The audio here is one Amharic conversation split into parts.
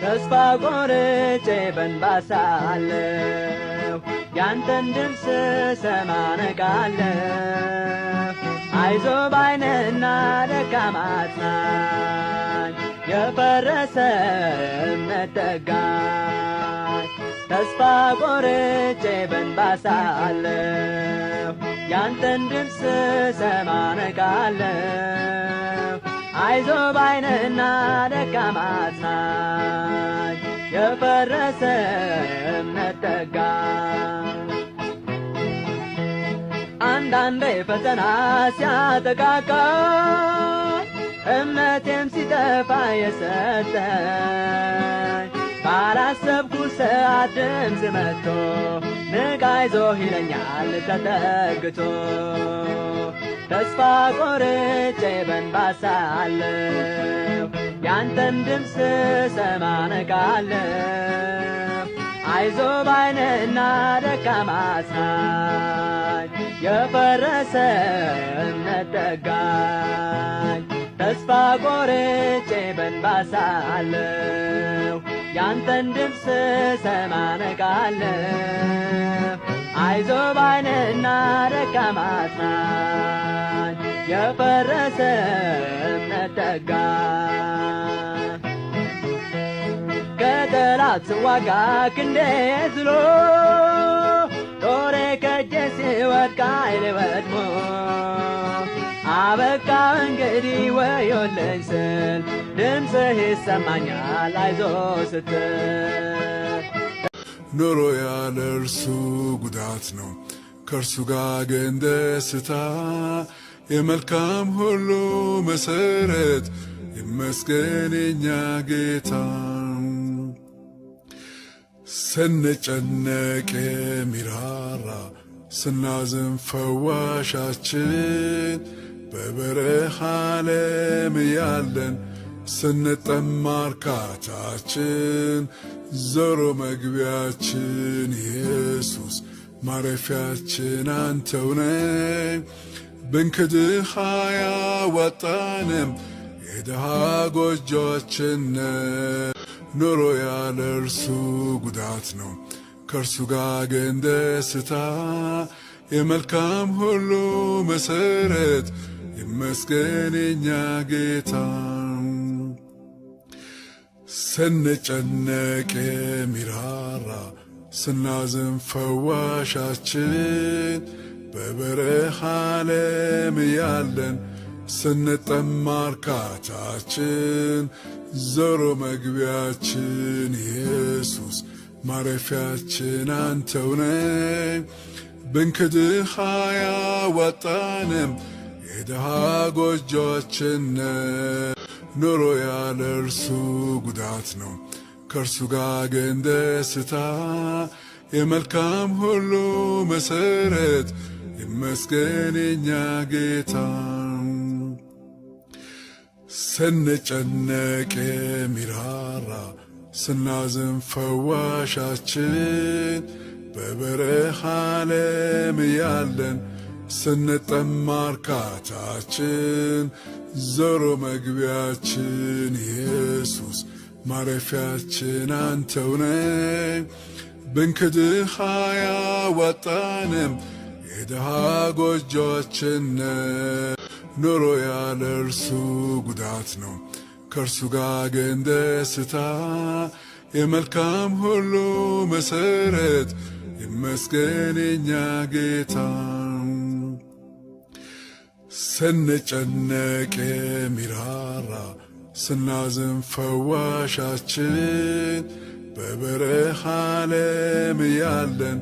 ተስፋ ቆርጬ በእንባ ሳለሁ ያንተን ድምፅ ስሰማ ነቃለሁ። አይዞህ ባይ ነህና ደካማ አጽናኝ፣ የፈረሰ እምነት ጠጋኝ። ተስፋ ቆርጬ በእንባ ሳለሁ ያንተን ድምፅ ስሰማ ነቃለሁ። አይዞህ ባይ ነህና ደካማ አጽናኝ፣ የፈረሰ እምነት ጠጋኝ። አንዳንዴ ፈተና ሲያጠቃቃኝ እምነቴም ሲጠፋ የሰጠኝ ባላሰብኩት ሰዓት ድምፅ መጥቶ ንቃ አይዞህ ይለኛል ተጠግቶ። ተስፋ ቆርጬ በእንባ ሳለሁ ያንተን ድምፅ ስሰማ ነቃለሁ። አይዞህ ባይ ነህና ደካማ አጽናኝ፣ የፈረሰ እምነት ጠጋኝ። ተስፋ ቆርጬ በእንባ ሳለሁ ያንተን ድምፅ ስሰማ ነቃለሁ። አይዞህ ባይ ነህና ደካማ አጽናኝ፣ የፈረሰ እምነት ጠጋኝ። ከጠላት ስዋጋ ክንዴ ዝሎ ጦሬ ከእጄ ሲወድቅ ኃይሌ ወድሞ አበቃ እንግዲህ ወዮልኝ ስል ድምፅህ ይሰማኛል አይዞህ ስትል። ኑሮ ያለ እርሱ ጉዳት ነው፣ ከእርሱ ጋር ግን ደስታ። የመልካም ሁሉ መሰረት ይመስገን የኛ ጌታ። ስንጨነቅ የሚራራ ስናዝን ፈዋሻችን፣ በበረሃ ዓለም ያለን ስንጠማ እርካታችን፣ ዞሮ መግቢያችን ኢየሱስ ማረፊያችን አንተው ነህ። ብንክድህ አያዋጣንም የድሃ ጎጆአችን ነህ። ኑሮ ያለ እርሱ ጉዳት ነው፣ ከእርሱ ጋር ግን ደስታ። የመልካም ሁሉ መሰረት ይመስገን የኛ ጌታ። ስንጨነቅ የሚራራ ስናዝን ፈዋሻችን፣ በበረሃ ዓለም ያለን ስንጠማ እርካታችን፣ ዞሮ መግቢያችን ኢየሱስ ማረፊያችን አንተው ነህ። ብንክድህ አያዋጣንም የድሃ ጎጆአችን ነህ። ኑሮ ያለ እርሱ ጉዳት ነው፣ ከእርሱ ጋር ግን ደስታ። የመልካም ሁሉ መሰረት ይመስገን የኛ ጌታ። ስንጨነቅ የሚራራ ስናዝን ፈዋሻችን፣ በበረሃ ዓለም ያለን ስንጠማ እርካታችን፣ ዞሮ መግቢያችን ኢየሱስ ማረፊያችን አንተው ነህ። ብንክድህ አያዋጣንም የድሃ ጎጆአችን ነህ። ኑሮ ያለ እርሱ ጉዳት ነው፣ ከእርሱ ጋር ግን ደስታ። የመልካም ሁሉ መሰረት ይመስገን የኛ ጌታ። ስንጨነቅ የሚራራ ስናዝን ፈዋሻችን፣ በበረሃ ዓለም ያለን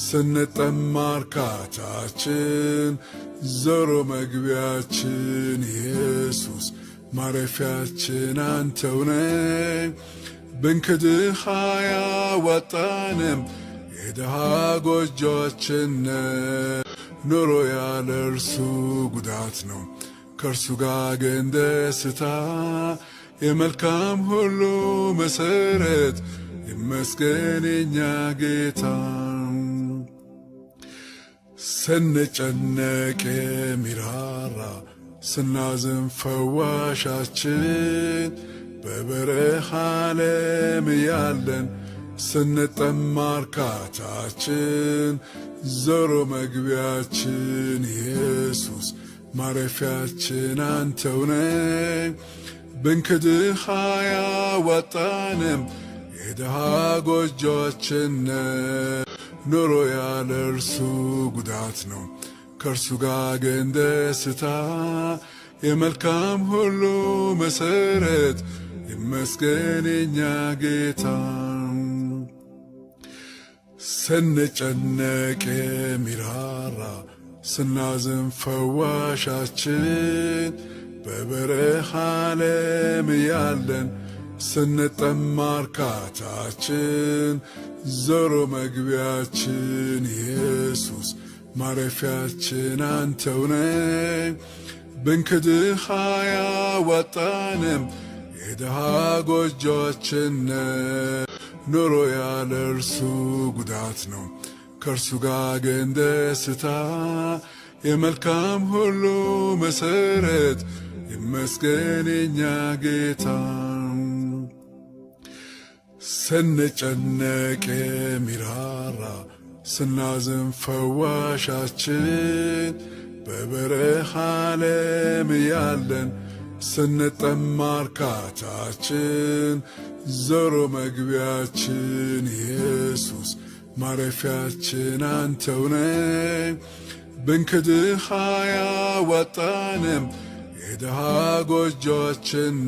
ስንጠማ እርካታችን፣ ዞሮ መግቢያችን ኢየሱስ ማረፊያችን አንተው ነህ። ብንክድህ አያዋጣንም የድሃ ጎጆአችን ነህ። ኑሮ ያለ እርሱ ጉዳት ነው፣ ከእርሱ ጋር ግን ደስታ። የመልካም ሁሉ መሰረት ይመስገን የኛ ጌታ። ስንጨነቅ የሚራራ ስናዝን ፈዋሻችን፣ በበረሃ ዓለም ያለን ስንጠማ እርካታችን ዞሮ መግቢያችን ኢየሱስ ማረፊያችን አንተውነ ብንክድህ አያዋጣንም የድሃ ጎጆአችን ኑሮ ያለ እርሱ ጉዳት ነው ከእርሱ ጋር ግን ደስታ የመልካም ሁሉ መሰረት ይመስገን የኛ ጌታ ስንጨነቅ የሚራራ ስናዝን ፈዋሻችን በበረሃ ዓለም ያለን ስንጠማ እርካታችን ዞሮ መግቢያችን ኢየሱስ ማረፊያችን አንተውነ ብንክድህ አያዋጣንም የድሃ ጎጆአችን ኑሮ ያለ እርሱ ጉዳት ነው ከእርሱ ጋር ግን ደስታ የመልካም ሁሉ መሰረት ይመስገን የኛ ጌታ ስንጨነቅ የሚራራ ስናዝን ፈዋሻችን በበረሃ ዓለም ያለን ስንጠማ እርካታችን ዞሮ መግቢያችን ኢየሱስ ማረፊያችን አንተውነ ብንክድህ አያዋጣንም የድሃ ጎጆአችን